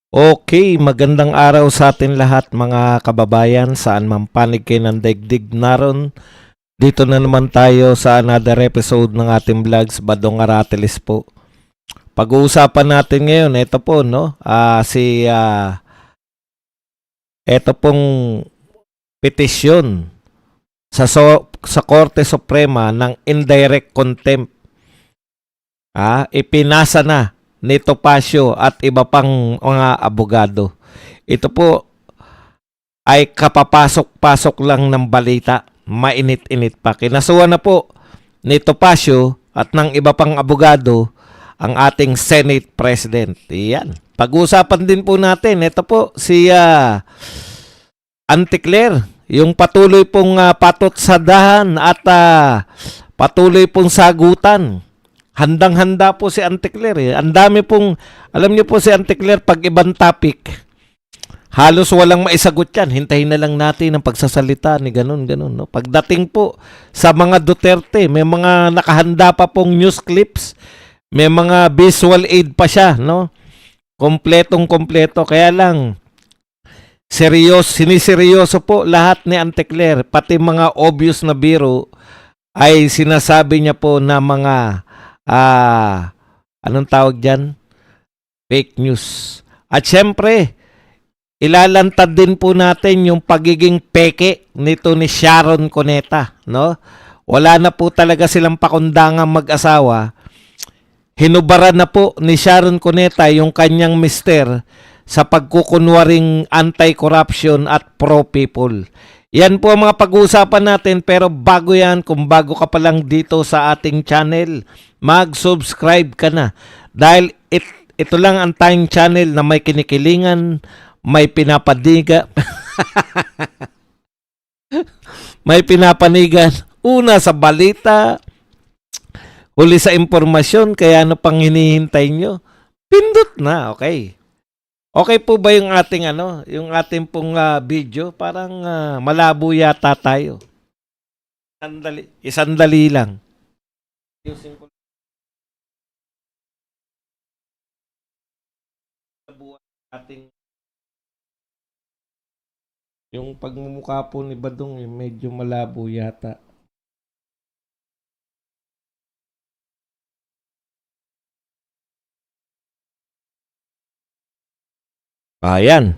Okay, magandang araw sa atin lahat mga kababayan, saan man panig kayo ng daigdig naroon. Dito na naman tayo sa another episode ng ating vlogs, Badong Aratilis po. Pag-uusapan natin ngayon, ito po, no? Ito pong petisyon sa Korte Suprema ng indirect contempt. Ipinasa na ni Topacio at iba pang mga abogado. Ito po ay kapapasok-pasok lang ng balita. Mainit-init pa. Kinasuhan na po ni Topacio at ng iba pang abogado ang ating Senate President. Iyan. Pag-uusapan din po natin, ito po si Auntie Claire, yung patuloy pong patot sa dahan at patuloy pong sagutan. Handang-handa po si Auntie Claire. Ang dami pong, alam niyo po si Auntie Claire, pag ibang topic, halos walang maisagot yan. Hintayin na lang natin ang pagsasalita ni ganun. No? Pagdating po sa mga Duterte, may mga nakahanda pa pong news clips, may mga visual aid pa siya. No? Kompletong-kompleto. Kaya lang, siniseryoso po lahat ni Auntie Claire. Pati mga obvious na biro ay sinasabi niya po na mga anong tawag dyan? Fake news. At syempre, ilalantad din po natin yung pagiging peke nito ni Sharon Cuneta, no? Wala na po talaga silang pakundangang mag-asawa. Hinubaran na po ni Sharon Cuneta yung kanyang mister sa pagkukunwaring anti-corruption at pro-people. Yan po ang mga pag-uusapan natin, pero bago yan, kung bago ka pa lang dito sa ating channel, mag-subscribe ka na. Dahil ito lang ang tayong channel na may kinikilingan, may pinapanigan, may pinapanigan. Una sa balita, huli sa impormasyon, kaya ano pang hinihintay nyo? Pindot na, okay. Okay po ba yung ating yung ating pong video? Parang malabo yata tayo. Isandali lang. Yung pagmumukha po ni Badong medyo malabo yata. Ayan.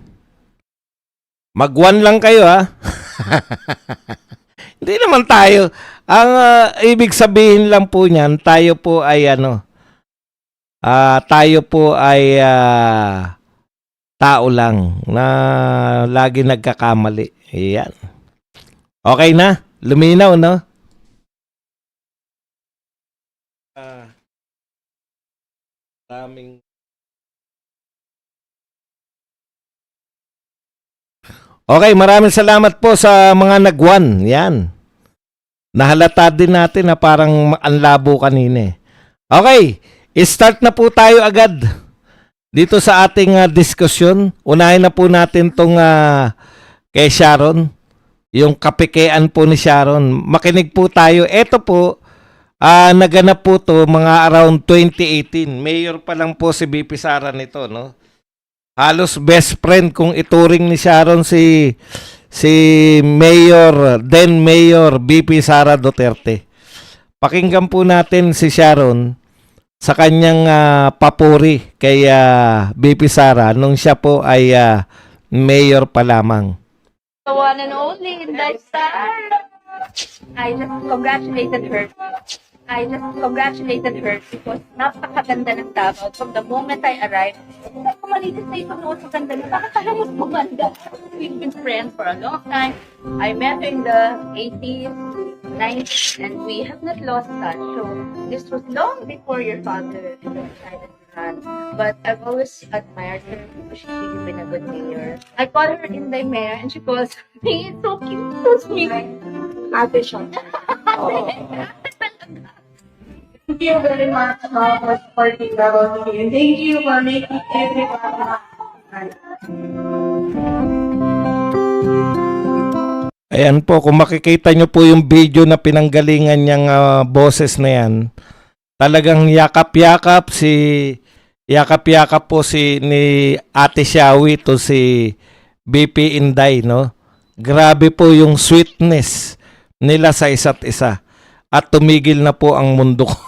Mag-one lang kayo Hindi naman tayo. Ang ibig sabihin lang po niyan, tayo po ay tao lang na lagi nagkakamali. Ayan. Okay na? Luminaw, no? Daming Okay, maraming salamat po sa mga nag-one. Yan. Nahalata din natin na parang ang labo kanina. Okay, start na po tayo agad dito sa ating diskusyon. Unahin na po natin tong kay Sharon. Yung kapikean po ni Sharon. Makinig po tayo. Ito po, naganap po to mga around 2018. Mayor pa lang po si BP Sara nito, no? Halos best friend kung ituring ni Sharon si then Mayor BP Sara Duterte. Pakinggan po natin si Sharon sa kanyang papuri kay BP Sara nung siya po ay mayor pa lamang. The one and only Inday Sara. I just congratulated her. Because napakaganda ng Davao. From the moment I arrived, hindi ko malinis na ito noon sa ganda niya. Nakakahangos bumanda. We've been friends for a long time. I met her in the 80s, 90s, and we have not lost touch. So this was long before your father decided to run. But I've always admired her because she's really been a good mayor. I call her Inday Mayor and she calls me. It's so cute, so sweet. Ate siya. Thank you very much for supporting the Rotary. And thank you for making everyone Ayan po, kung makikita nyo po yung video na pinanggalingan niyang boses na yan, talagang yakap-yakap si yakap-yakap po ni Ate Shawi to si BP Inday, no? Grabe po yung sweetness nila sa isa't isa. At tumigil na po ang mundo ko.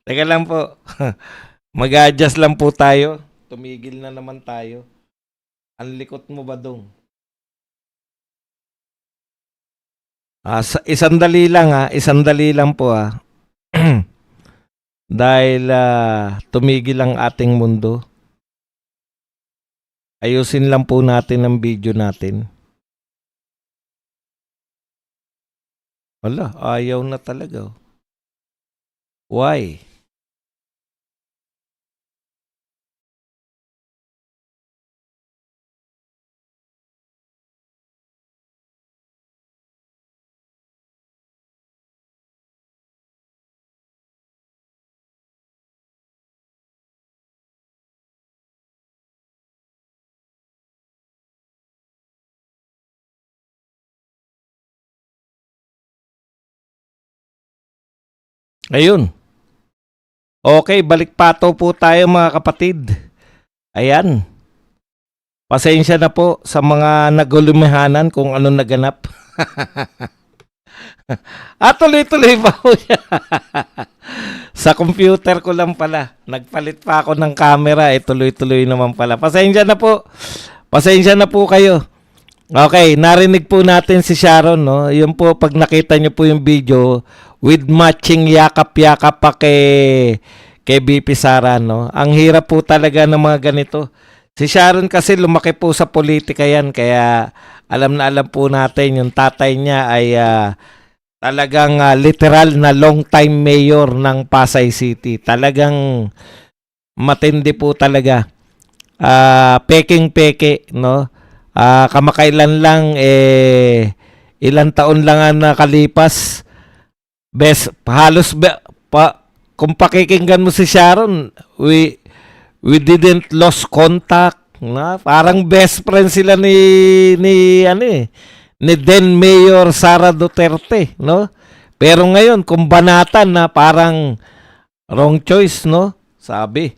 Teka lang po. Mag-adjust lang po tayo. Tumigil na naman tayo. Ang likot mo ba dong? Isandali lang isandali lang po Dahil tumigil ang ating mundo. Ayusin lang po natin ang video natin. Wala, ayaw na talaga. Why? Ayun. Okay, balik pato po tayo mga kapatid. Ayan. Pasensya na po sa mga nagulumihanan kung ano naganap. Tuloy-tuloy pa po siya. Sa computer ko lang pala. Nagpalit pa ako ng camera. Tuloy-tuloy naman pala. Pasensya na po. Pasensya na po kayo. Okay, narinig po natin si Sharon, no? Yun po, pag nakita nyo po yung video, with matching yakap-yakap pa kay BP Sara, no? Ang hirap po talaga ng mga ganito. Si Sharon kasi lumaki po sa politika yan, kaya alam na alam po natin yung tatay niya ay talagang literal na long time mayor ng Pasay City. Talagang matindi po talaga. Peking-peke, no? Kamakailan lang ilang taon lang ang nakalipas. Kung pakikinggan mo si Sharon, we didn't lost contact, na parang best friend sila ni then Mayor Sara Duterte, no? Pero ngayon kung banatan na parang wrong choice, no? Sabi,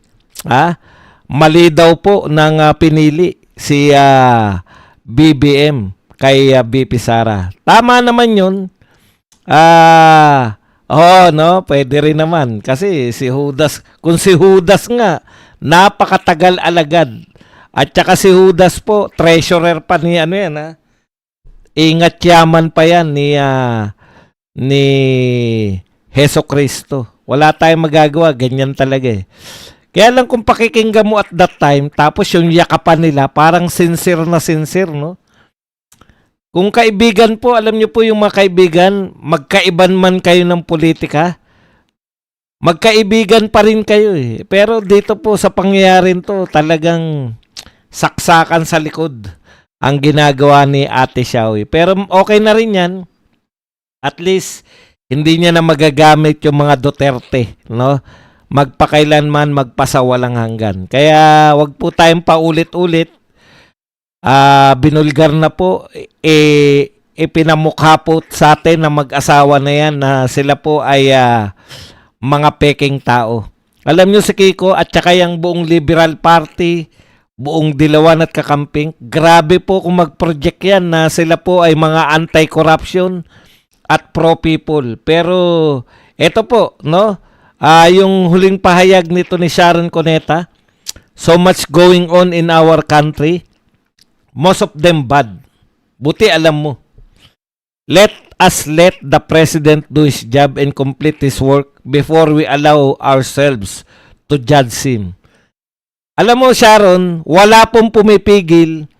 mali daw po ng pinili si BBM kay BP Sara. Tama naman 'yun. No, pwede rin naman kasi si Judas, kung si Judas nga napakatagal alagad. At saka si Judas po, treasurer pa ni Ingat yaman pa yan ni Heso Kristo. Wala tayong magagawa, ganyan talaga eh. Kaya lang kung pakikinggan mo at that time, tapos yung yakapan nila, parang sincere na sincere, no? Kung kaibigan po, alam niyo po yung mga kaibigan, magkaiban man kayo ng politika, magkaibigan pa rin kayo eh. Pero dito po sa pangyayarin to, talagang saksakan sa likod ang ginagawa ni Ate Shawi. Pero okay na rin yan. At least, hindi niya na magagamit yung mga Duterte, no? Magpakailanman, magpasawalang hanggan. Kaya wag po tayong paulit-ulit. Binulgar na po, ipinamukha po sa atin na mag-asawa na yan na sila po ay mga peking tao. Alam nyo si Kiko at saka yung buong Liberal Party, buong Dilawan at Kakamping, grabe po kung mag-project yan na sila po ay mga anti-corruption at pro-people. Pero eto po, no? Yung huling pahayag nito ni Sharon Cuneta, so much going on in our country. Most of them bad. Buti alam mo. Let the president do his job and complete his work before we allow ourselves to judge him. Alam mo, Sharon, wala pong pumipigil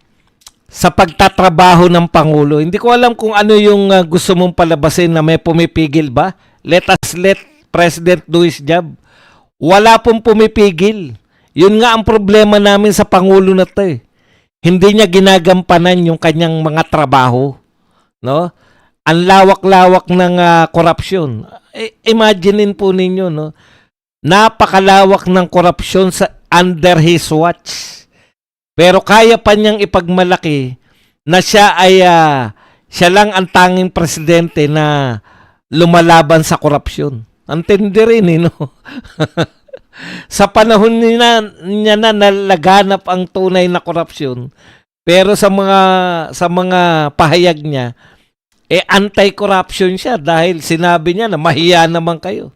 sa pagtatrabaho ng Pangulo. Hindi ko alam kung ano yung gusto mong palabasin na may pumipigil ba. Let president do his job. Wala pong pumipigil. Yun nga ang problema namin sa Pangulo na to eh. Hindi niya ginagampanan yung kanyang mga trabaho, no? Ang lawak-lawak ng korupsyon. Imaginein po ninyo, no? Napakalawak ng korupsyon sa under his watch. Pero kaya pa niyang ipagmalaki na siya lang ang tanging presidente na lumalaban sa korupsyon. Antindi rin, no? Sa panahon niya na nalaganap ang tunay na korupsyon. Pero sa mga pahayag niya, anti-corruption siya dahil sinabi niya na mahiya naman kayo.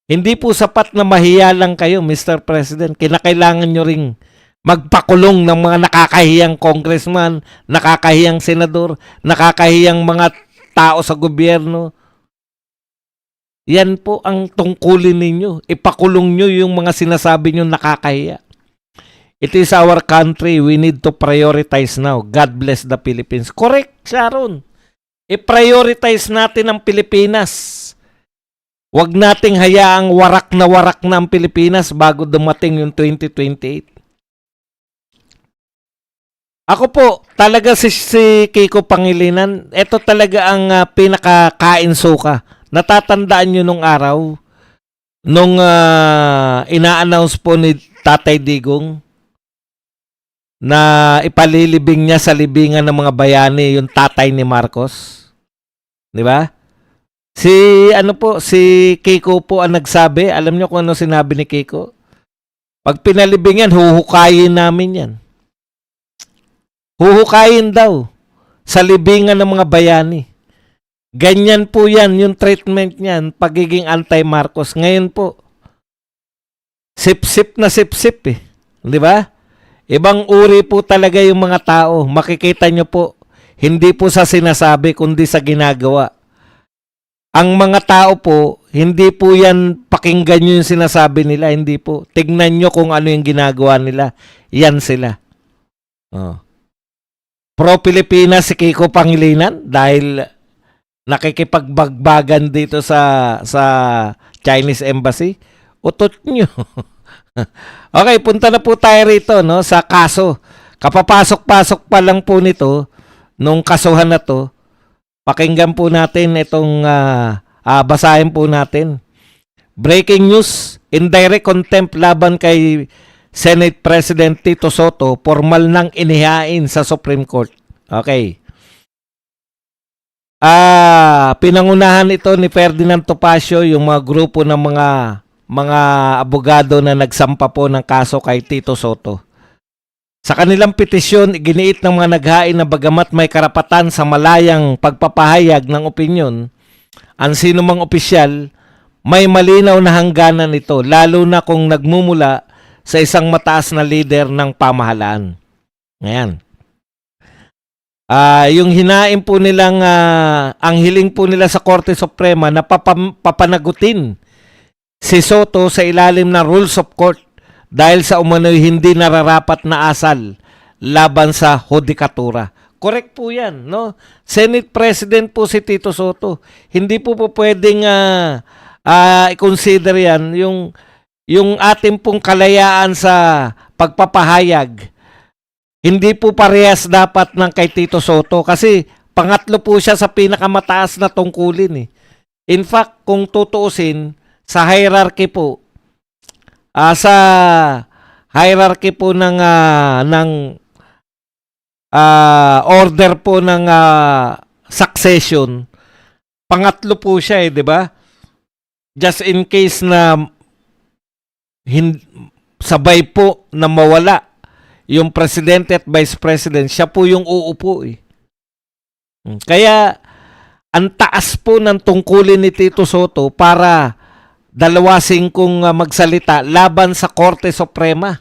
Hindi po sapat na mahiya lang kayo, Mr. President. Kinakailangan nyo ring magpakulong ng mga nakakahiyang congressman, nakakahiyang senador, nakakahiyang mga tao sa gobyerno. Yan po ang tungkulin ninyo. Ipakulong nyo yung mga sinasabi nyo nakakahiya. It is our country. We need to prioritize now. God bless the Philippines. Correct, Sharon. I-prioritize natin ang Pilipinas. Huwag nating hayaang warak na ang Pilipinas bago dumating yung 2028. Ako po, talaga si Kiko Pangilinan, ito talaga ang pinakakain suka. Natatandaan nyo nung araw, nung ina-announce po ni Tatay Digong na ipalilibing niya sa libingan ng mga bayani yung tatay ni Marcos. Di ba? Si Kiko po ang nagsabi. Alam niyo kung ano sinabi ni Kiko? Pag pinalibing yan, huhukayin namin yan. Huhukayin daw sa libingan ng mga bayani. Ganyan po yan, yung treatment niyan, pagiging anti-Marcos. Ngayon po, sip-sip na sip-sip eh. Di ba? Ibang uri po talaga yung mga tao. Makikita nyo po, hindi po sa sinasabi, kundi sa ginagawa. Ang mga tao po, hindi po yan pakinggan nyo yung sinasabi nila. Hindi po. Tignan nyo kung ano yung ginagawa nila. Yan sila. Oh. Pro-Pilipinas si Kiko Pangilinan dahil nakikipagbagbagan dito sa Chinese Embassy. Utot nyo. Okay, punta na po tayo rito, no, sa kaso. Kapapasok-pasok pa lang po nito, nung kasuhan na to. Pakinggan po natin itong basahin po natin. Breaking news, indirect contempt laban kay Senate President Tito Soto, formal nang inihain sa Supreme Court. Okay. Pinangunahan ito ni Ferdinand Topacio, yung mga grupo ng mga abogado na nagsampa po ng kaso kay Tito Soto. Sa kanilang petisyon, iginiit ng mga naghain na bagamat may karapatan sa malayang pagpapahayag ng opinyon, ang sinumang opisyal, may malinaw na hangganan ito, lalo na kung nagmumula sa isang mataas na leader ng pamahalaan. Ngayon. Yung hinain po nilang, ang hiling po nila sa Korte Suprema na papanagutin si Soto sa ilalim ng Rules of Court dahil sa umano'y hindi nararapat na asal laban sa hudikatura. Correct po yan, no? Senate President po si Tito Soto. Hindi po pwedeng i-consider yan yung ating pong kalayaan sa pagpapahayag. Hindi po parehas dapat ng kay Tito Soto kasi pangatlo po siya sa pinakamataas na tungkulin. In fact, kung tutuusin sa hierarchy po, sa hierarchy po ng order po ng succession, pangatlo po siya, di ba? Just in case na sabay po na mawala yung presidente at vice president, siya po yung uupo eh. Kaya ang taas po ng tungkulin ni Tito Soto para dalawasing kung magsalita laban sa Korte Suprema.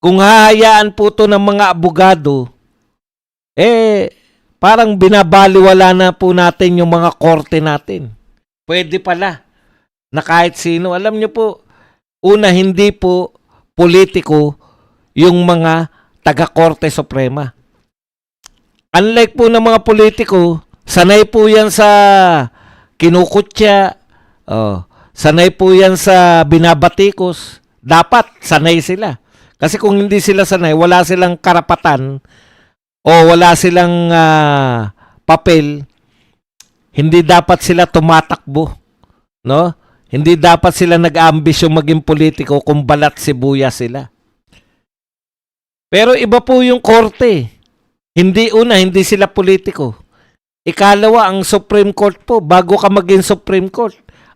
Kung hahayaan po to ng mga abogado, parang binabaliwala na po natin yung mga korte natin. Pwede pala na kahit sino. Alam nyo po, una, hindi po politiko yung mga taga-Korte Suprema. Unlike po ng mga politiko, sanay po yan sa kinukutya, sanay po yan sa binabatikos. Dapat sanay sila. Kasi kung hindi sila sanay, wala silang karapatan o wala silang papel, hindi dapat sila tumatakbo, no? Hindi dapat sila nag-aambisyon maging politiko kung balat sibuyas sila. Pero iba po yung korte. Hindi sila politiko. Ikalawa, ang Supreme Court po, bago ka maging Supreme Court,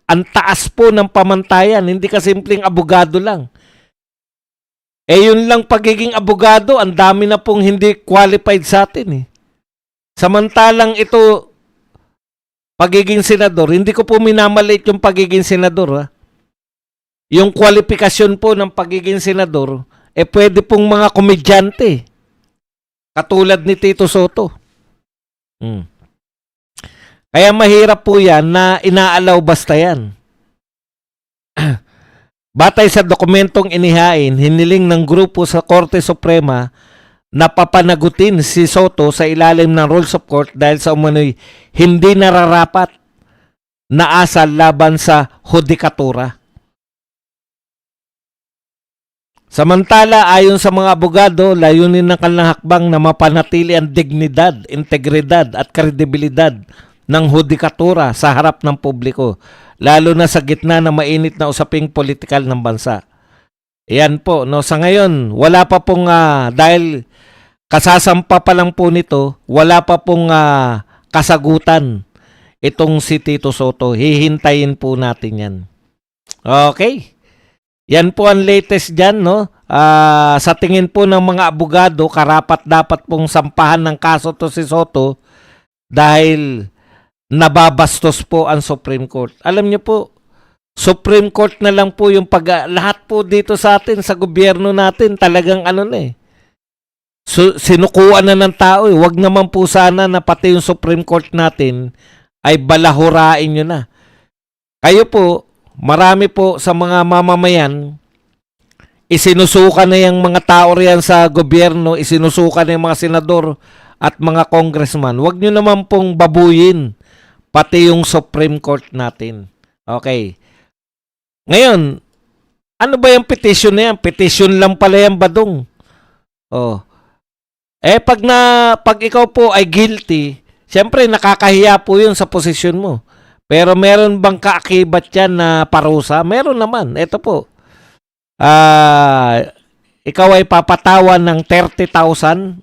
ang taas po ng pamantayan, hindi ka simpleng abogado lang. Yun lang pagiging abogado, ang dami na pong hindi qualified sa atin eh. Samantalang ito, pagiging senador, hindi ko po minamaliit yung pagiging senador ha. Yung kwalifikasyon po ng pagiging senador, pwede pong mga komedyante. Katulad ni Tito Soto. Kaya mahirap po yan na inaalaw basta yan. Batay sa dokumentong inihain, hiniling ng grupo sa Korte Suprema na papanagutin si Soto sa ilalim ng Rules of Court dahil sa umano'y hindi nararapat na asal laban sa hudikatura. Samantala, ayon sa mga abogado, layunin ng kanilang hakbang na mapanatili ang dignidad, integridad at kredibilidad ng hudikatura sa harap ng publiko, lalo na sa gitna ng mainit na usaping politikal ng bansa. Yan po, no? Sa ngayon, wala pa pong, dahil kasasampa pa lang po nito, wala pa pong kasagutan itong si Tito Soto. Hihintayin po natin yan. Okay. Yan po ang latest dyan, no? Sa tingin po ng mga abogado, karapat dapat pong sampahan ng kaso to si Soto dahil nababastos po ang Supreme Court. Alam niyo po, Supreme Court na lang po yung lahat po dito sa atin, sa gobyerno natin, talagang ano na eh. Sinukuan na ng tao eh. Wag naman po sana na pati yung Supreme Court natin ay balahurain nyo na. Kayo po, marami po sa mga mamamayan, isinusuka na yung mga tao riyan sa gobyerno, isinusuka na yung mga senador at mga congressman. Wag nyo naman pong babuyin pati yung Supreme Court natin. Okay. Ngayon, ano ba yung petition na yan? Petition lang pala yan, badong. Oh. Pag ikaw po ay guilty, siyempre nakakahiya po yun sa posisyon mo. Pero meron bang kaakibat yan na parusa? Meron naman. Ito po. Ikaw ay papatawan ng 30,000.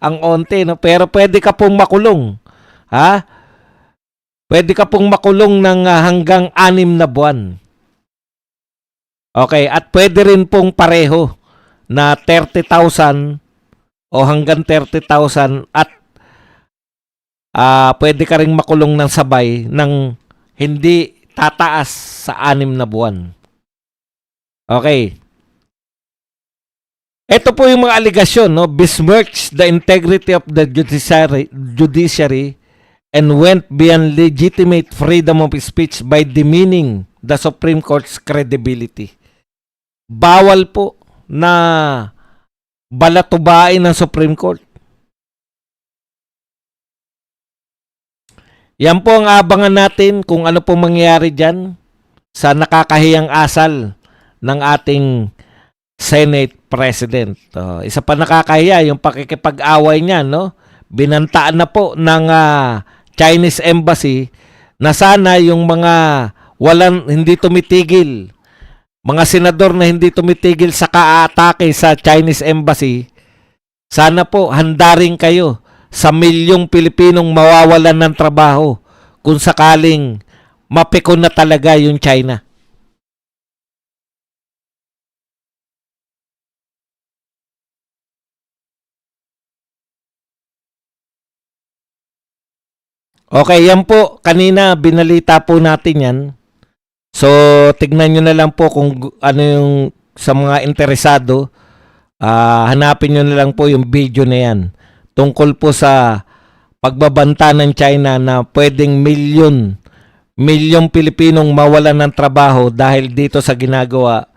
Ang onti, no? Pero pwede ka pong makulong. Ha? Pwede ka pong makulong ng hanggang 6 na buwan. Okay, at pwede rin pong pareho na 30,000 o hanggang 30,000 at pwede ka rin makulong ng sabay ng hindi tataas sa 6 na buwan. Okay. Ito po yung mga aligasyon, no? Besmirch the integrity of the judiciary and went beyond legitimate freedom of speech by demeaning the Supreme Court's credibility. Bawal po na balatubain ng Supreme Court. Yan po ang abangan natin kung ano po mangyayari dyan sa nakakahiyang asal ng ating Senate President. Isa pa nakakahiya, yung pakikipag-away niya, no? Binantaan na po ng Chinese Embassy na sana yung mga hindi tumitigil, mga senador na hindi tumitigil sa kaatake sa Chinese Embassy, sana po handa rin kayo sa milyong Pilipinong mawawalan ng trabaho kung sakaling mapikon na talaga yung China. Okay, yan po. Kanina binalita po natin yan. So, tignan nyo na lang po kung ano yung sa mga interesado. Hanapin nyo na lang po yung video na yan. Tungkol po sa pagbabanta ng China na pwedeng milyong Pilipinong mawalan ng trabaho dahil dito sa ginagawa,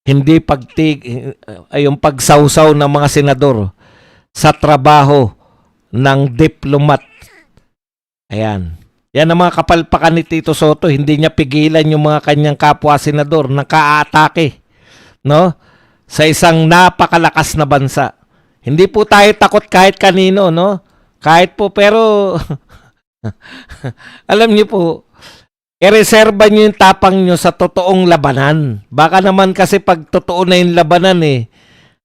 hindi yung pagsawsaw ng mga senador sa trabaho ng diplomat. Ayan. Yan ang mga kapalpakan ni Tito Soto. Hindi niya pigilan yung mga kanyang kapwa senador na kaatake, no? Sa isang napakalakas na bansa. Hindi po tayo takot kahit kanino, no? Kahit po, pero alam niyo po, ireserba niyo yung tapang niyo sa totoong labanan. Baka naman kasi pag totoo na yung labanan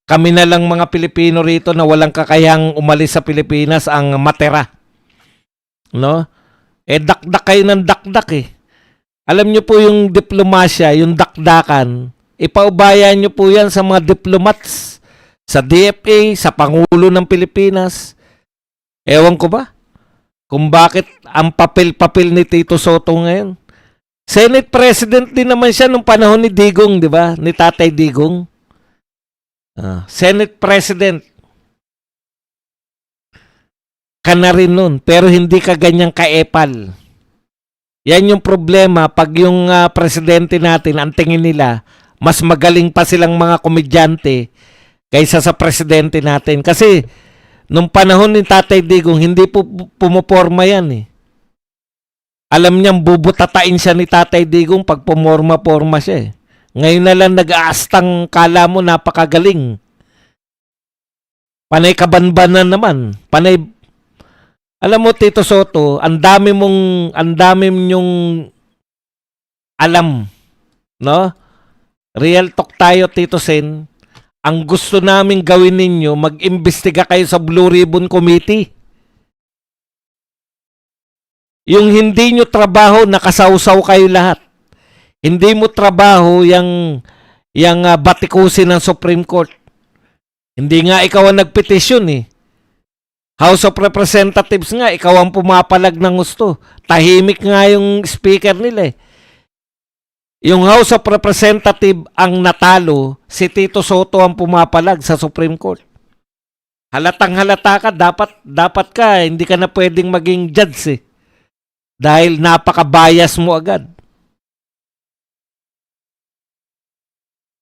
kami na lang mga Pilipino rito na walang kakayang umalis sa Pilipinas ang matera. No? Dakdak kayo ng dakdak . Alam nyo po yung diplomasya, yung dakdakan, ipaubayan nyo po yan sa mga diplomats, sa DFA, sa Pangulo ng Pilipinas. Ewan ko ba kung bakit ang papel-papel ni Tito Soto ngayon. Senate President din naman siya nung panahon ni Digong, di ba? Ni Tatay Digong. Senate President. Ka na rin nun, pero hindi ka ganyang kaepal. Yan yung problema pag yung presidente natin, ang tingin nila, mas magaling pa silang mga komedyante kaysa sa presidente natin. Kasi nung panahon ni Tatay Digong, hindi po pumuporma yan eh. Alam niyang bubutatain siya ni Tatay Digong pag pumorma-porma siya eh. Ngayon na lang nag-aastang kala mo napakagaling. Panay kabanbanan naman. Panay. Alam mo Tito Soto, ang dami nyong alam, no? Real talk tayo Tito Sen. Ang gusto naming gawin ninyo, mag-imbestiga kayo sa Blue Ribbon Committee. Yung hindi nyo trabaho, nakasawsaw kayo lahat. Hindi mo trabaho yung batikusin ng Supreme Court. Hindi nga ikaw ang nagpetisyon eh. House of Representatives nga, ikaw ang pumapalag ng gusto. Tahimik nga yung speaker nila eh. Yung House of Representative ang natalo, si Tito Soto ang pumapalag sa Supreme Court. Halatang halata ka, dapat ka, hindi ka na pwedeng maging judge eh. Dahil napaka-bias mo agad.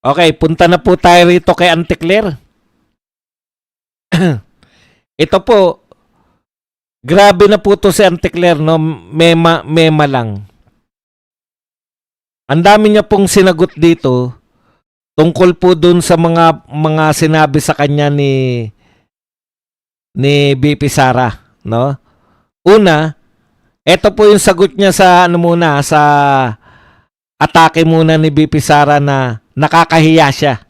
Okay, punta na po tayo rito kay Auntie Claire. Ito po, grabe na po to si Auntie Claire, no? Mema lang. Ang dami niya pong sinagot dito tungkol po dun sa mga sinabi sa kanya ni BP Sara, no? Una, ito po yung sagot niya sa sa atake muna ni BP Sara na nakakahiya siya.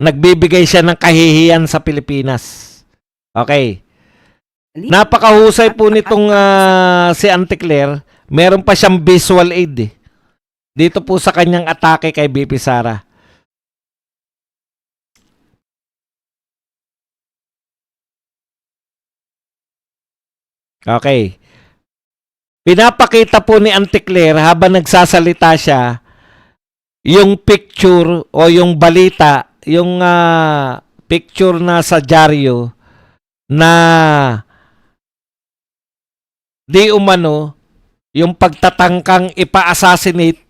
Nagbibigay siya ng kahihiyan sa Pilipinas. Okay. Napakahusay po nitong si Auntie Claire. Meron pa siyang visual aid eh. Dito po sa kanyang atake kay BP Sara. Okay. Pinapakita po ni Auntie Claire habang nagsasalita siya yung picture o yung balita, yung picture na sa dyaryo na di umano yung pagtatangkang ipa-assassinate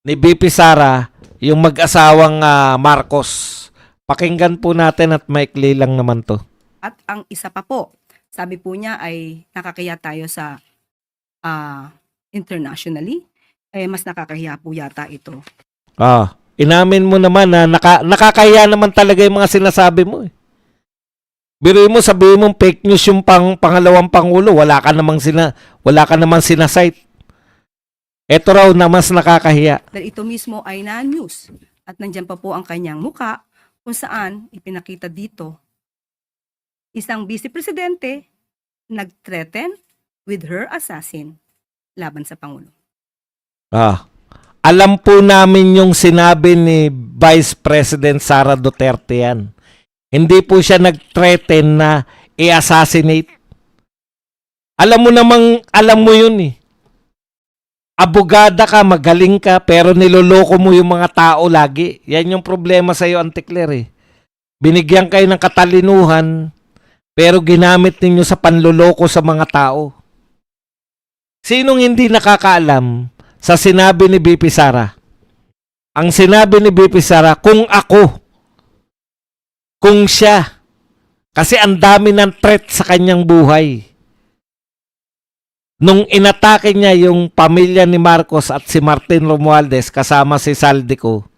ni BP Sara yung mag-asawang Marcos. Pakinggan po natin at maikli lang naman to. At ang isa pa po, sabi po niya ay nakakaya tayo sa internationally, mas nakakahiya po yata ito. Inamin mo naman na nakakahiya naman talaga yung mga sinasabi mo eh. Biruin mo, sabihin mo fake news yung pangalawang pangulo, wala ka namang sinasite. Ito raw na mas nakakahiya. Dahil ito mismo ay na-news at nandyan pa po ang kanyang muka kung saan ipinakita dito isang vice presidente nag-threaten with her assassin laban sa Pangulo. Alam po namin yung sinabi ni Vice President Sara Duterte yan. Hindi po siya nag-threaten na i-assassinate. Alam mo yun eh. Abogada ka, magaling ka, pero niloloko mo yung mga tao lagi. Yan yung problema sa iyo, Auntie Claire eh. Binigyan kayo ng katalinuhan, pero ginamit ninyo sa panloloko sa mga tao. Sinong hindi nakakaalam sa sinabi ni BP Sara? Ang sinabi ni BP Sara, kung ako, kung siya, kasi ang dami ng threat sa kanyang buhay. Nung inatake niya yung pamilya ni Marcos at si Martin Romualdez kasama si Saldico,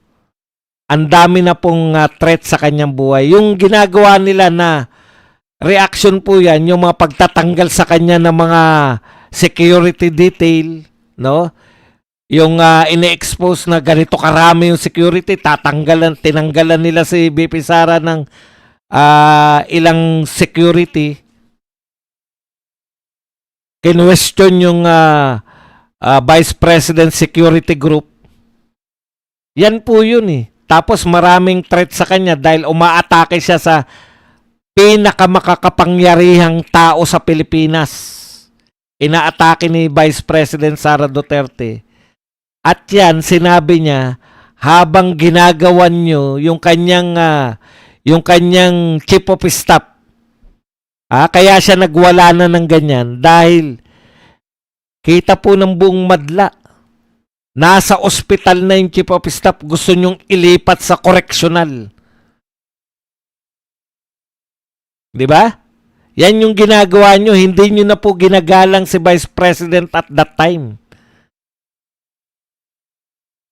ang dami na pong threat sa kanyang buhay. Yung ginagawa nila na reaction po yan, yung mga pagtatanggal sa kanya ng mga security detail, no? Yung ine-expose na ganito karami yung security, tinanggalan nila si BP Sara ng ilang security. Kinwestiyon yung Vice President Security Group. Yan po yun eh. Tapos maraming threat sa kanya dahil umaatake siya sa pinakamakakapangyarihang tao sa Pilipinas. Inaatake ni Vice President Sara Duterte. At yan, sinabi niya, habang ginagawan nyo yung kanyang chief of staff, kaya siya nagwala na ng ganyan dahil kita po ng buong madla. Nasa ospital na yung chief of staff, gusto nyong ilipat sa correctional. Di ba? Yan yung ginagawa nyo. Hindi nyo na po ginagalang si Vice President at that time.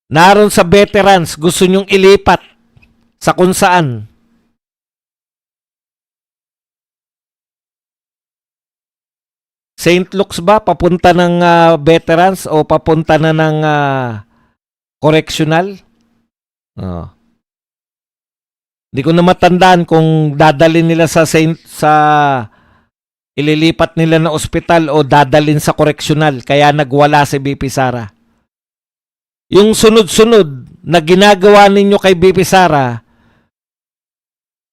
Naroon sa veterans, gusto nyong ilipat sa kung saan. St. Luke's ba? Papunta ng veterans o papunta na ng correctional? Hindi ko na matandaan kung dadalhin nila sa ililipat nila na ospital o dadalhin sa correctional. Kaya nagwala si BP Sara. Yung sunod-sunod na ginagawa ninyo kay BP Sara,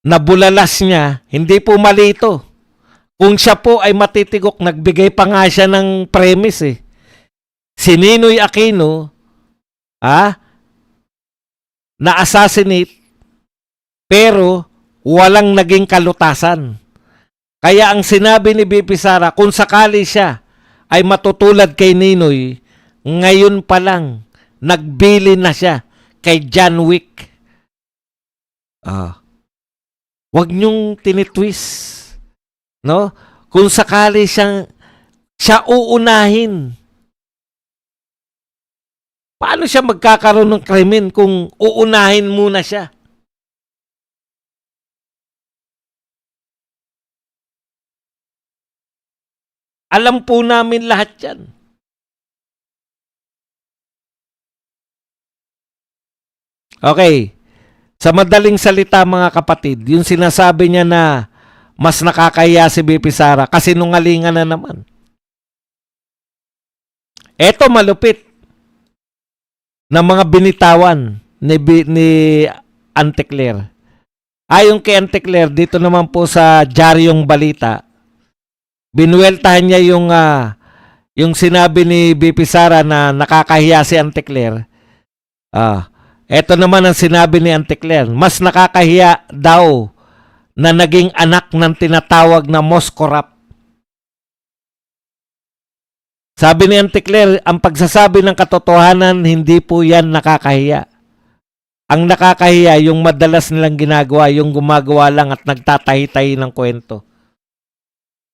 nabulalas niya, hindi po mali ito. Kung siya po ay matitigok, nagbigay pa nga siya ng premise eh. Si Ninoy Aquino, na-assassinate, pero walang naging kalutasan. Kaya ang sinabi ni BP Sara, kung sakali siya ay matutulad kay Ninoy, ngayon pa lang, nagbili na siya kay John Wick. Wag niyong tinitwist. No? Kung sakali siya uunahin. Paano siya magkakaroon ng krimen kung uunahin muna siya? Alam po namin lahat yan. Okay. Sa madaling salita mga kapatid, yung sinasabi niya na mas nakakahiya si BP Sara kasi nungalingan na naman. Eto malupit na mga binitawan ni Auntie Claire. Ayon kay Auntie Claire, dito naman po sa Diaryong Balita, binuweltahan niya yung sinabi ni BP Sara na nakakahiya si Auntie Claire. Eto naman ang sinabi ni Auntie Claire, mas nakakahiya daw na naging anak ng tinatawag na Moscorap. Sabi ni Auntie Claire, ang pagsasabi ng katotohanan, hindi po yan nakakahiya. Ang nakakahiya, yung madalas nilang ginagawa, yung gumagawa lang at nagtatahi-tahi ng kwento.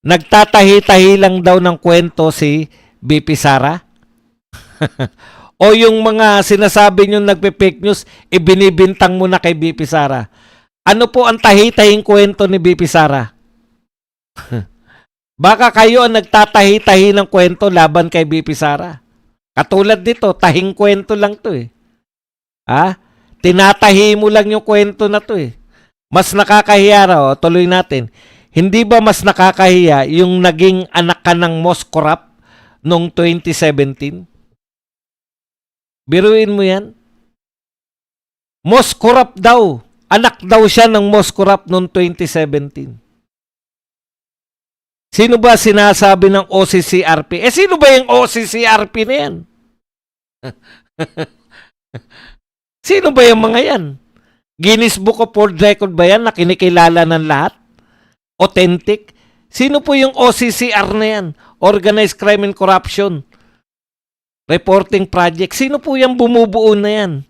Nagtatahi-tahi lang daw ng kwento si BP Sara? O yung mga sinasabi nyo nagpe-fake news, ibinibintang mo na kay BP Sara. Ano po ang tahi-tahing kwento ni BP Sara? Baka kayo ang nagtatahi-tahi ng kwento laban kay BP Sara. Katulad dito, tahing kwento lang to eh. Tinatahi mo lang yung kwento na to eh. Mas nakakahiya raw, tuloy natin. Hindi ba mas nakakahiya yung naging anak ka ng Moscorap noong 2017? Biruin mo yan. Moscorap daw. Anak daw siya ng Moscorap noong 2017. Sino ba sinasabi ng OCCRP? Sino ba yung OCCRP na yan? Sino ba yung mga yan? Guinness Book of World Record ba yan na kinikilala ng lahat? Authentic? Sino po yung OCCR na yan? Organized Crime and Corruption Reporting Project. Sino po yung bumubuo na yan?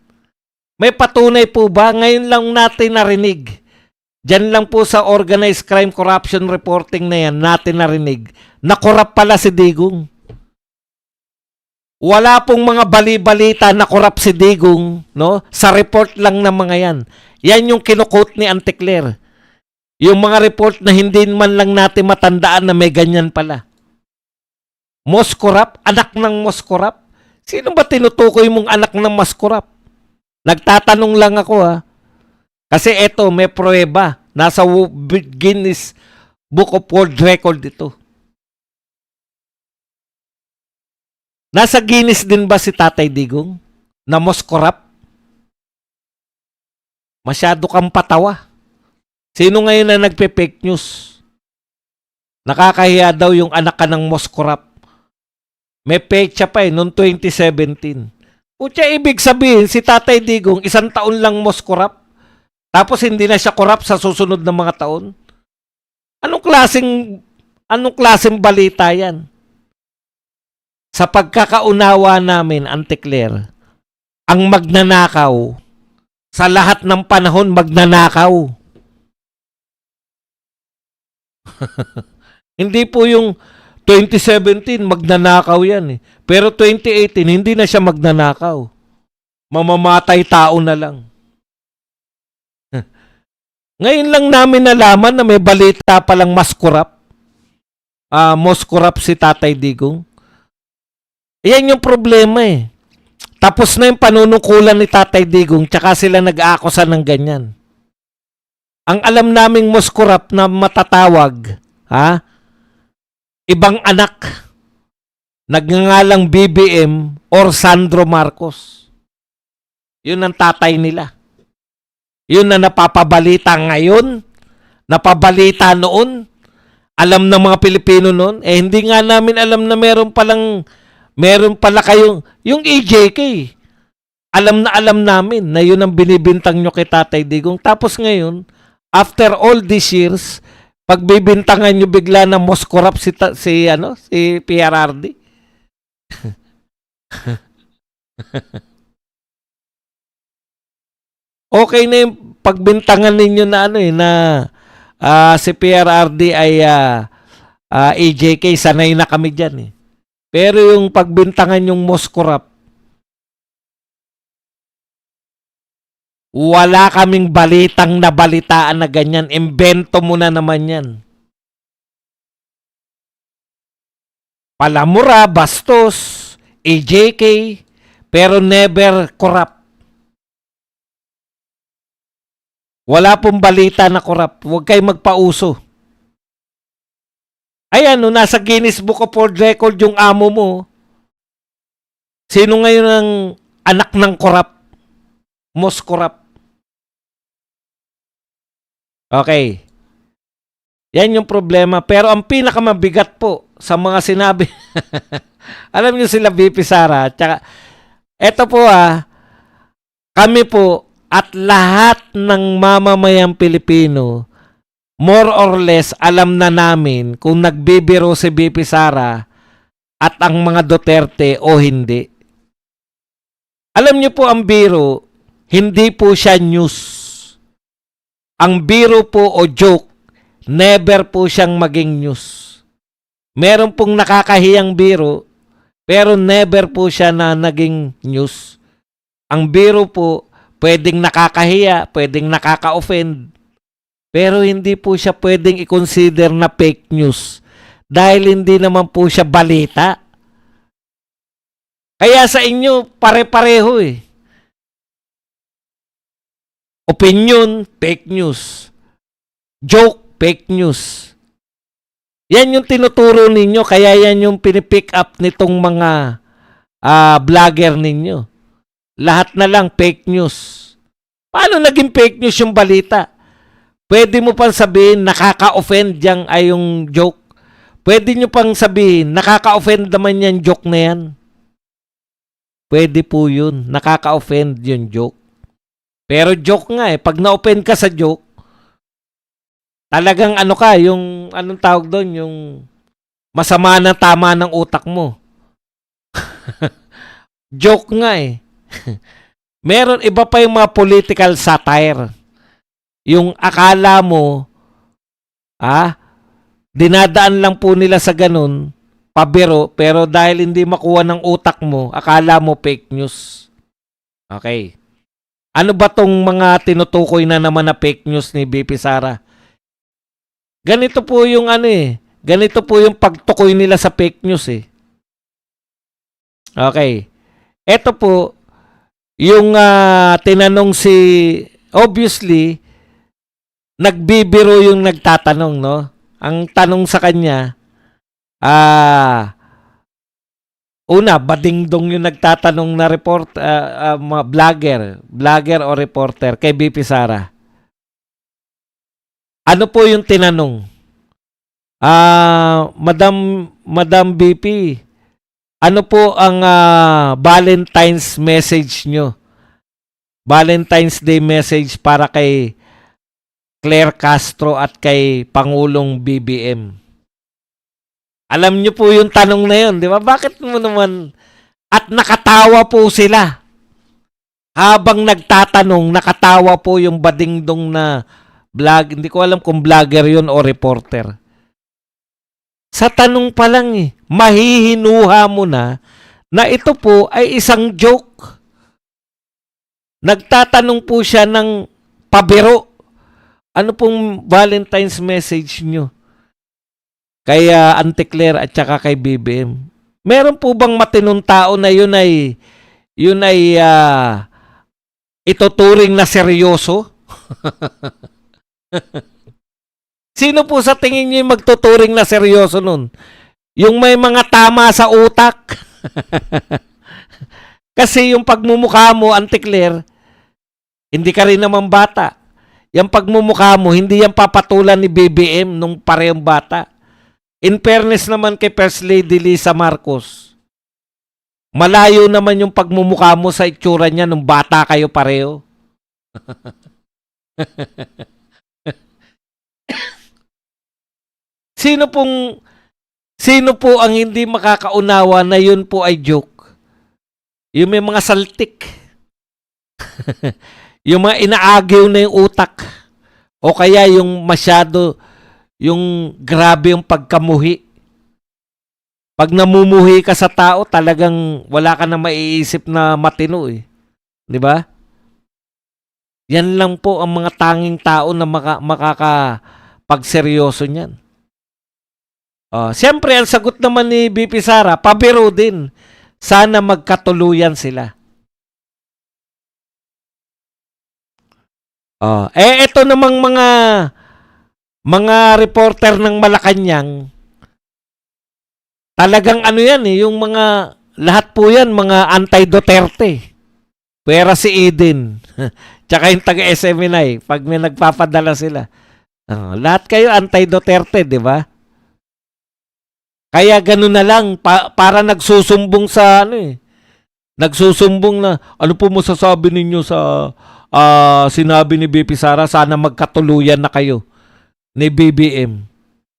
May patunay po ba? Ngayon lang natin narinig. Diyan lang po sa Organized Crime Corruption Reporting na yan, natin narinig. Nakorap pala si Digong. Wala pong mga bali-balita na korap si Digong, no? Sa report lang ng mga yan. Yan yung kinukot ni Auntie Claire. Yung mga report na hindi man lang natin matandaan na may ganyan pala. Moscorap? Anak ng Moscorap? Sino ba tinutukoy mong anak ng Moscorap? Nagtatanong lang ako Kasi eto, may pruweba. Nasa Guinness Book of World Record ito. Nasa Guinness din ba si Tatay Digong? Na most corrupt? Masyado kang patawa. Sino ngayon na nagpe-fake news? Nakakahiya daw yung anak ka ng most corrupt. May petsa pa noong 2017. Putya, ibig sabihin, si Tatay Digong, 1 taon lang most corrupt. Tapos hindi na siya corrupt sa susunod na mga taon. Anong klaseng balita yan? Sa pagkakaunawa namin, Auntie Claire, ang magnanakaw, sa lahat ng panahon magnanakaw. Hindi po yung 2017 magnanakaw yan eh. Pero 2018 hindi na siya magnanakaw. Mamamatay tao na lang. Ngayon lang namin nalaman na may balita palang mas corrupt. Most corrupt si Tatay Digong. Yan yung problema eh. Tapos na yung panunukulan ni Tatay Digong tsaka sila nag-aakusa ng ganyan. Ang alam naming most corrupt na matatawag, ibang anak. Nagngangalang BBM or Sandro Marcos. Yun ang tatay nila. Yun na napapabalita ngayon, napabalita noon. Alam ng mga Pilipino noon, hindi nga namin alam na meron pala kayong, yung EJK. Alam namin na yun ang binibintang nyo kay Tatay Digong. Tapos ngayon, after all these years, pagbibintangan nyo bigla na most corrupt si PRRD. Okay na yung pagbintangan ninyo na si PRRD ay EJK, sanay na kami dyan eh. Pero yung pagbintangan yung most corrupt, wala kaming balitang nabalitaan na ganyan. Imbento mo na naman yan. Palamura, bastos, EJK, pero never corrupt. Wala pong balita na corrupt. Huwag kayong magpauso. Ayan, nasa Guinness Book of World Record yung amo mo. Sino ngayon ang anak ng corrupt? Most corrupt. Okay. Yan yung problema. Pero ang pinakamabigat po sa mga sinabi, alam niyo sila VP Sara, tsaka, eto po kami po at lahat ng mamamayang Pilipino, more or less, alam na namin kung nagbibiro si VP Sara at ang mga Duterte o hindi. Alam niyo po ang biro, hindi po siya news. Ang biro po o joke, never po siyang maging news. Meron pong nakakahiyang biro, pero never po siya na naging news. Ang biro po, pwedeng nakakahiya, pwedeng nakaka-offend, pero hindi po siya pwedeng i-consider na fake news dahil hindi naman po siya balita. Kaya sa inyo, pare-pareho eh. Opinion, fake news. Joke, fake news. Yan yung tinuturo ninyo, kaya yan yung pinipick up nitong mga vlogger ninyo. Lahat na lang fake news. Paano naging fake news yung balita? Pwede mo pang sabihin, nakaka-offend yang ay yung joke. Pwede nyo pang sabihin, nakaka-offend naman yan joke na yan. Pwede po yun. Nakaka-offend yung joke. Pero joke nga eh. Pag na-offend ka sa joke, talagang yung anong tawag doon, yung masama na tama ng utak mo. Joke nga eh. Meron iba pa yung mga political satire. Yung akala mo, dinadaan lang po nila sa ganun, pabiro, pero dahil hindi makuha ng utak mo, akala mo fake news. Okay. Ano ba tong mga tinutukoy na naman na fake news ni BP Sara? Ganito po yung ganito po yung pagtukoy nila sa fake news eh. Okay. Ito po, yung tinanong obviously, nagbibiro yung nagtatanong, no? Ang tanong sa kanya, Una, badingdong yung nagtatanong na mga vlogger o reporter kay BP Sara. Ano po yung tinanong? Madam BP, ano po ang Valentine's message nyo? Valentine's Day message para kay Claire Castro at kay Pangulong BBM. Alam nyo po yung tanong na yun, di ba? Bakit mo naman? At nakatawa po sila. Habang nagtatanong, nakatawa po yung badingdong na vlog. Hindi ko alam kung vlogger yun o reporter. Sa tanong pa lang mahihinuha mo na ito po ay isang joke. Nagtatanong po siya ng pabiro. Ano pong Valentine's message nyo? Kay Auntie Claire at saka kay BBM. Meron po bang matinong tao na yun ay ituturing na seryoso? Sino po sa tingin niyo yung magtuturing na seryoso nun? Yung may mga tama sa utak. Kasi yung pagmumukha mo, Auntie Claire, hindi ka rin naman bata. Yung pagmumukha mo, hindi yan papatulan ni BBM nung parehong bata. In fairness naman kay First Lady Lisa Marcos, malayo naman yung pagmumukha mo sa itsura niya nung bata kayo pareho. Sino po ang hindi makakaunawa na yun po ay joke? Yung may mga saltik. Yung mga inaagaw na yung utak. O kaya yung masyado, yung grabe yung pagkamuhi. Pag namumuhi ka sa tao, talagang wala ka na maiisip na matino eh. Di ba? Yan lang po ang mga tanging tao na makakapagseryoso niyan. Siyempre, ang sagot naman ni BP Sara, pabiro din. Sana magkatuluyan sila. Ito namang mga reporter ng Malacanang, talagang ano yan yung mga, lahat po yan, mga anti-Duterte. Pwera si Eden. Tsaka yung taga-SMNI, pag may nagpapadala sila. Lahat kayo anti-Duterte, di ba? Kaya gano'n na lang, para nagsusumbong sa nagsusumbong na, ano po masasabi ninyo sa sinabi ni BP Sara, sana magkatuluyan na kayo ni BBM.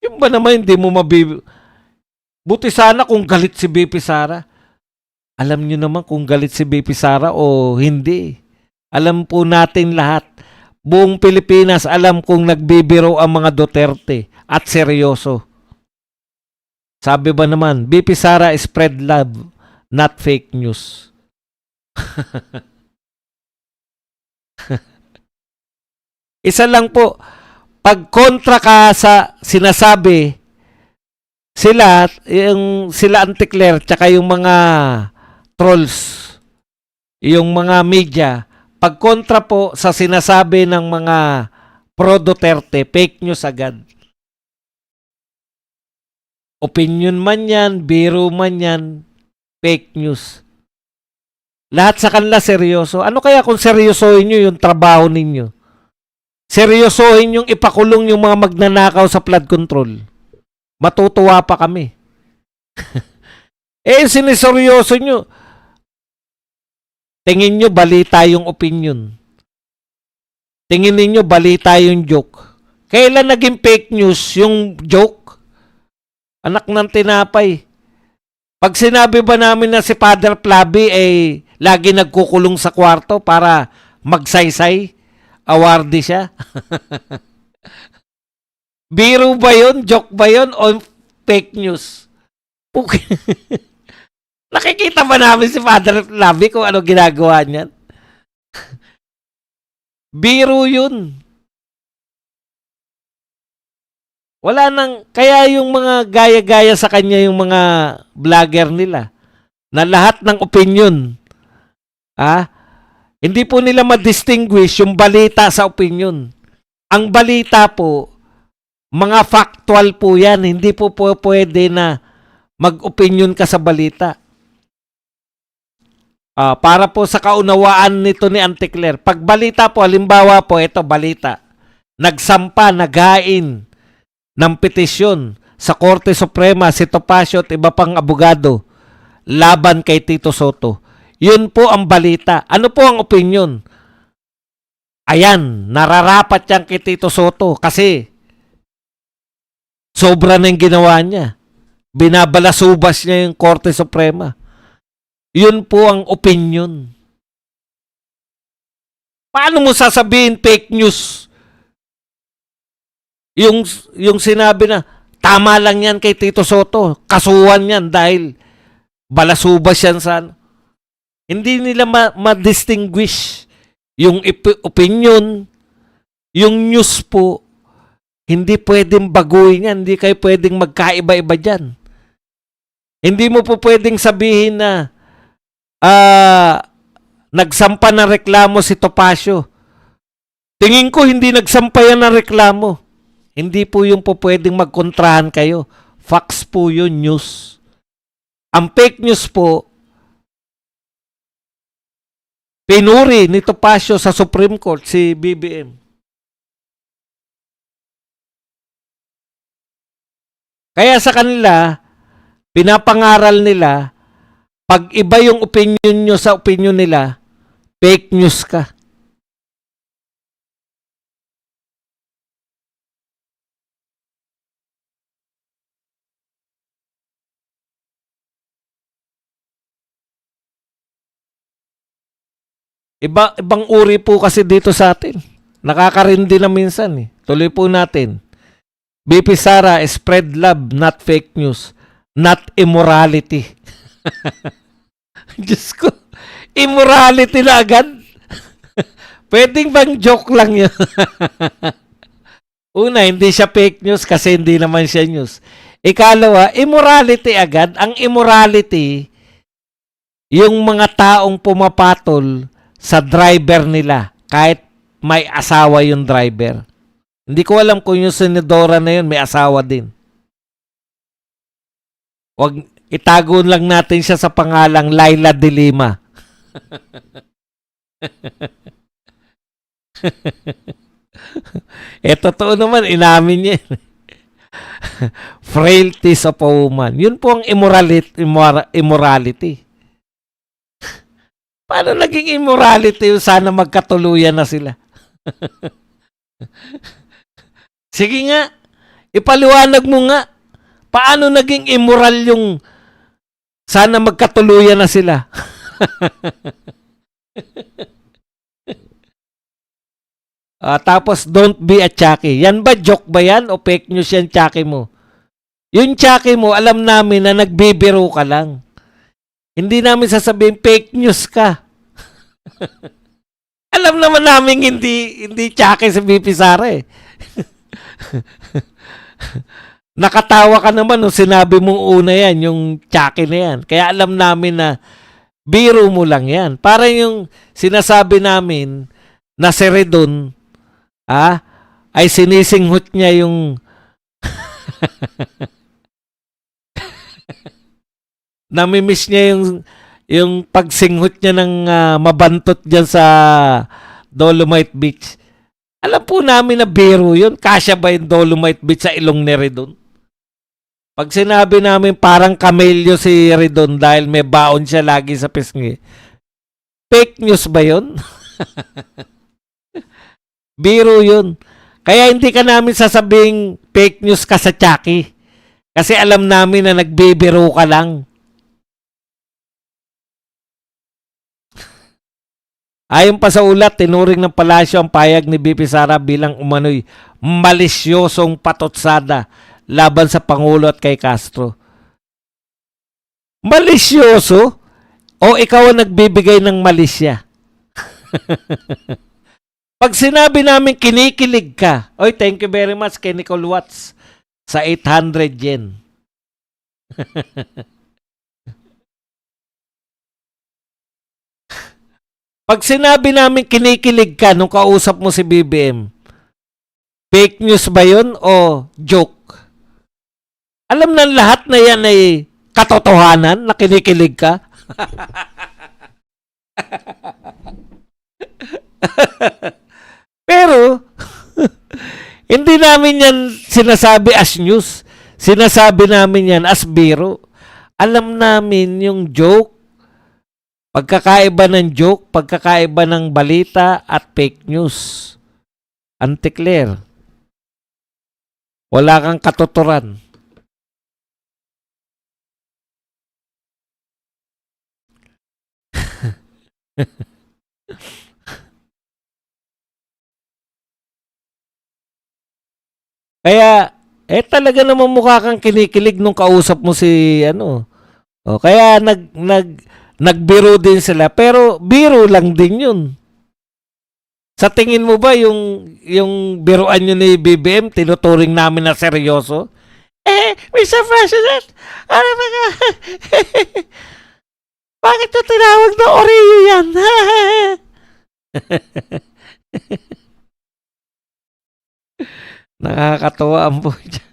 Yung ba naman hindi mo buti sana kung galit si BP Sara. Alam nyo naman kung galit si BP Sara o hindi. Alam po natin lahat. Buong Pilipinas alam kung nagbibiro ang mga Duterte at seryoso. Sabi ba naman, BP Sara spread love, not fake news. Isa lang po, pag kontra ka sa sinasabi, sila Auntie Claire, tsaka yung mga trolls, yung mga media, pag kontra po sa sinasabi ng mga pro-Duterte, fake news agad. Opinion man yan, biro man yan, fake news. Lahat sa kanila seryoso. Ano kaya kung seryosohin nyo yung trabaho ninyo? Seryosohin yung ipakulong yung mga magnanakaw sa flood control. Matutuwa pa kami. Siniseryoso nyo. Tingin nyo balita yung opinion. Tingin ninyo balita yung joke. Kailan naging fake news yung joke? Anak ng tinapay. Pag sinabi ba namin na si Father Flavi lagi nagkukulong sa kwarto para magsaysay, awardee siya? Biro ba yun? Joke ba yun? O fake news? Nakikita ba namin si Father Flavi kung ano ginagawa niyan? Biro yun. Wala nang, kaya yung mga gaya-gaya sa kanya yung mga vlogger nila na lahat ng opinion, hindi po nila ma-distinguish yung balita sa opinion. Ang balita po, mga factual po yan, hindi po pwede na mag-opinion ka sa balita. Para po sa kaunawaan nito ni Auntie Claire. Pag balita po, halimbawa po, ito balita. Nagsampa, naghain ng petisyon sa Korte Suprema si Topacio at iba pang abogado laban kay Tito Soto. Yun po ang balita. Ano po ang opinion? Ayan, nararapat yan kay Tito Soto kasi sobra na yung ginawa niya. Binabalasubas niya yung Korte Suprema. Yun po ang opinion. Paano mo sasabihin fake news? Yung sinabi na tama lang yan kay Tito Soto, kasuhan yan dahil balasubas yan sa ano. Hindi nila ma-distinguish yung opinion, yung news po. Hindi pwedeng baguhin yan. Hindi kayo pwedeng magkaiba-iba dyan. Hindi mo po pwedeng sabihin na nagsampa na reklamo si Topacio. Tingin ko hindi nagsampa yan na reklamo. Hindi po yung po pwedeng magkontrahan kayo. Facts po yun, news. Ang fake news po, pinuri ni Topacio sa Supreme Court, si BBM. Kaya sa kanila, pinapangaral nila, pag iba yung opinion nyo sa opinion nila, fake news ka. Ibang uri po kasi dito sa atin. Nakakarindi na minsan eh. Tuloy po natin. BP Sara, spread love, not fake news. Not immorality. Diyos ko. Immorality na agad? Pwedeng bang joke lang yun? Una, hindi siya fake news kasi hindi naman siya news. Ikalawa, immorality agad. Ang immorality, yung mga taong pumapatol sa driver nila kahit may asawa yung driver. Hindi ko alam kung yung senadora na yun may asawa din. Wag itago lang natin siya sa pangalang Laila de Lima. Totoo naman, inamin niya. Frailties of a woman. Yun po ang immorality. Paano naging immorality yung sana magkatuluyan na sila? Sige nga, ipaliwanag mo nga. Paano naging immoral yung sana magkatuluyan na sila? Tapos, don't be a Chucky. Yan ba, joke ba yan? O fake news yan, Chucky mo? Yung Chucky mo, alam namin na nagbibiro ka lang. Hindi namin sasabihin fake news ka. Alam naman namin hindi Chucky si BP Sara eh. Nakatawa ka naman nung sinabi mong una yan, yung Chucky na yan. Kaya alam namin na biro mo lang yan. Para yung sinasabi namin na si Redon, ay sinisinghot niya yung namimiss niya yung pagsinghot niya ng mabantot dyan sa Dolomite Beach. Alam po namin na biro yun. Kasya ba yung Dolomite Beach sa ilong ni Redon? Pag sinabi namin parang kamelyo si Redon dahil may baon siya lagi sa pisngi, fake news ba yun? Biro yun. Kaya hindi ka namin sasabing fake news ka sa Chucky. Kasi alam namin na nagbibiro ka lang. Ayon pa sa ulat, tinuring ng palasyo ang payag ni BP Sara bilang umano'y malisyosong patotsada laban sa Pangulo at kay Castro. Malisyoso? O ikaw ang nagbibigay ng malisya? Pag sinabi namin kinikilig ka, oy, thank you very much kay Nicole Watts sa 800 yen. Pag sinabi namin kinikilig ka nung kausap mo si BBM, fake news ba yun o joke? Alam ng lahat na yan ay katotohanan na kinikilig ka? Pero, hindi namin yan sinasabi as news. Sinasabi namin yan as biro. Alam namin yung joke, pagkakaiba ng joke, pagkakaiba ng balita at fake news. Auntie Claire, wala kang katuturan. Kaya, talaga naman mukha kang kinikilig nung kausap mo si, ano. O, kaya nagbiro din sila. Pero, biro lang din yun. Sa tingin mo ba, yung biruan nyo ni BBM, tinuturing namin na seryoso? Mr. President, ano ba ka? Bakit nyo tinawag na Oreo yan? Nakakatawa ang buhay dyan.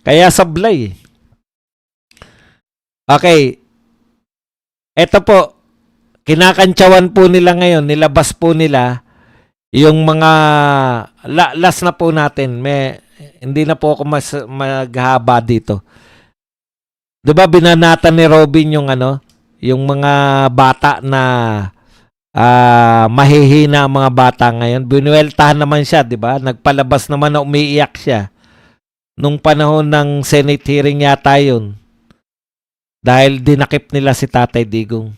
Kaya sablay. Okay. Eto po. Kinakantsawan po nila ngayon. Nilabas po nila yung mga last na po natin. Hindi na po ako maghaba dito. 'Di ba binanatan ni Robin yung yung mga bata na mahihina ang mga bata ngayon. Binueltahan naman siya, 'di ba? Nagpalabas naman na umiiyak siya. Nung panahon ng Senate hearing yata yun. Dahil dinakip nila si Tatay Digong.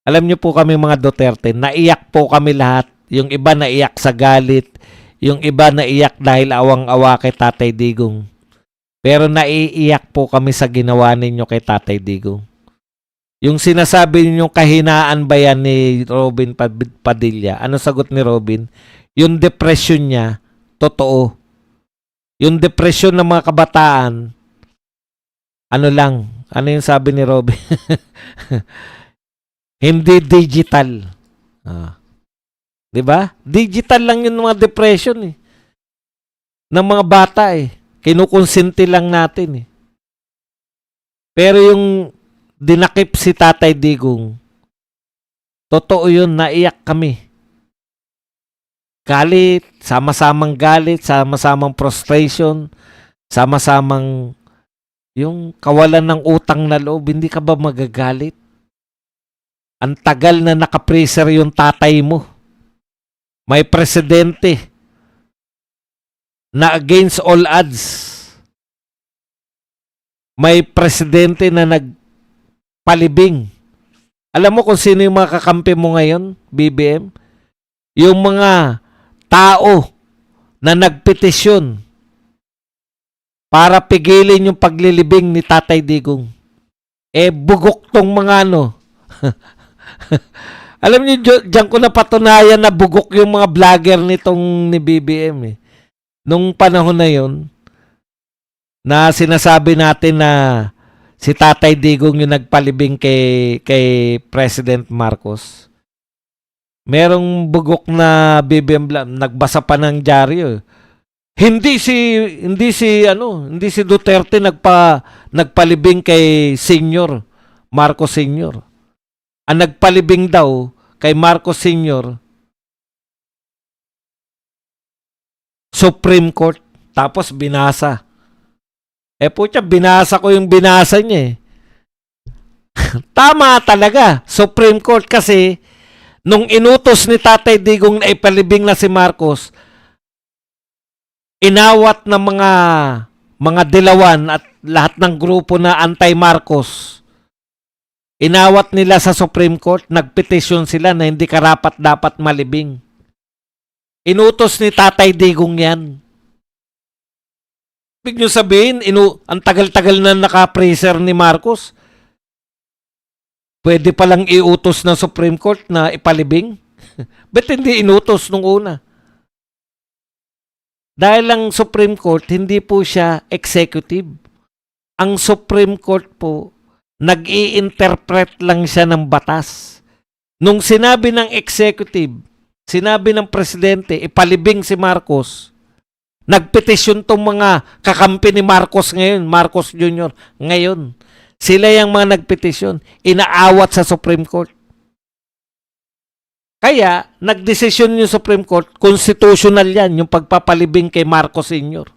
Alam niyo po kami mga Duterte, naiyak po kami lahat. Yung iba naiyak sa galit, yung iba naiyak dahil awang-awa kay Tatay Digong. Pero naiiyak po kami sa ginawa ninyo kay Tatay Digong. Yung sinasabi ninyong kahinaan ba yan ni Robin Padilla? Ano sagot ni Robin? Yung depression niya, totoo. Yung depression ng mga kabataan, ano lang? Ano yung sabi ni Robin? Hindi digital. 'Di ba? Digital lang yung mga depression eh. Ng mga bata eh. Kinukonsinti lang natin eh. Pero yung dinakip si Tatay Digong, totoo yun, naiyak kami. Galit, sama-samang galit, sama-samang frustration, sama-samang yung kawalan ng utang na loob. Hindi ka ba magagalit? Ang tagal na nakapreser yung tatay mo. May presidente na against all odds. May presidente na nagpalibing. Alam mo kung sino yung mga kakampi mo ngayon, BBM? Yung mga tao na nagpetisyon para pigilin yung paglilibing ni Tatay Digong. Bugok tong mga Alam niyo, diyan ko napatunayan na bugok yung mga vlogger nitong ni BBM eh. Nung panahon na yon na sinasabi natin na si Tatay Digong yung nagpalibing kay President Marcos. Merong bugok na BBM nagbasa pa ng dyaryo. Hindi si Duterte nagpalibing kay Senior Marcos Senior. Ang nagpalibing daw kay Marcos Senior, Supreme Court, tapos binasa. Putya, binasa ko yung binasa niya eh. Tama talaga, Supreme Court kasi nung inutos ni Tatay Digong na ipalibing na si Marcos, inawat ng mga dilawan at lahat ng grupo na anti-Marcos. Inawat nila sa Supreme Court, nagpetisyon sila na hindi karapat dapat malibing. Inutos ni Tatay Digong yan. Ibig nyo sabihin, ang tagal-tagal na naka-preser ni Marcos, pwede palang iutos ng Supreme Court na ipalibing? Ba't hindi inutos nung una? Dahil ang Supreme Court, hindi po siya executive. Ang Supreme Court po, nag-i-interpret lang siya ng batas. Nung sinabi ng executive, sinabi ng presidente, ipalibing si Marcos, Nagpetisyon tong mga kakampi ni Marcos ngayon, Marcos Jr. ngayon. Sila yung mga nagpetisyon, inaawat sa Supreme Court. Kaya, nagdesisyon yung Supreme Court, constitutional yan, yung pagpapalibing kay Marcos Sr.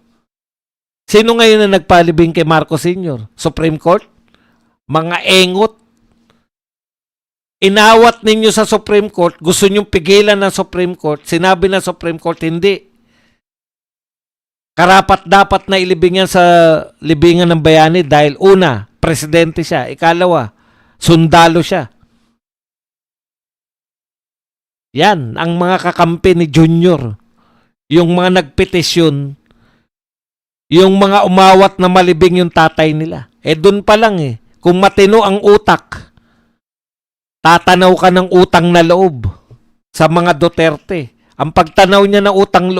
Sino ngayon na nagpalibing kay Marcos Sr.? Supreme Court? Mga engot. Inawat ninyo sa Supreme Court, gusto nyong pigilan ng Supreme Court, sinabi ng Supreme Court, hindi. Karapat dapat na ilibingan sa libingan ng bayani dahil una, presidente siya. Ikalawa, sundalo siya. Yan, ang mga kakampi ni Junior. Yung mga nagpetisyon, yung mga umawat na malibing yung tatay nila. Doon pa lang kung matino ang utak, tatanaw ka ng utang na loob sa mga Duterte. Ang pagtanaw niya ng utang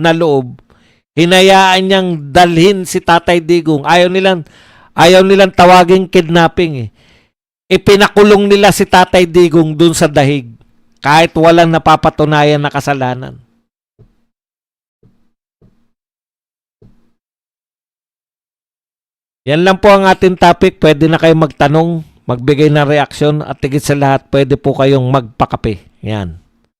na loob, hinayaan niyang dalhin si Tatay Digong. Ayaw nilang tawaging kidnapping Ipinakulong nila si Tatay Digong dun sa dahig kahit walang napapatunayan na kasalanan. Yan lang po ang ating topic. Pwede na kayong magtanong, magbigay ng reaksyon at higit sa lahat, pwede po kayong magpakape. Yan.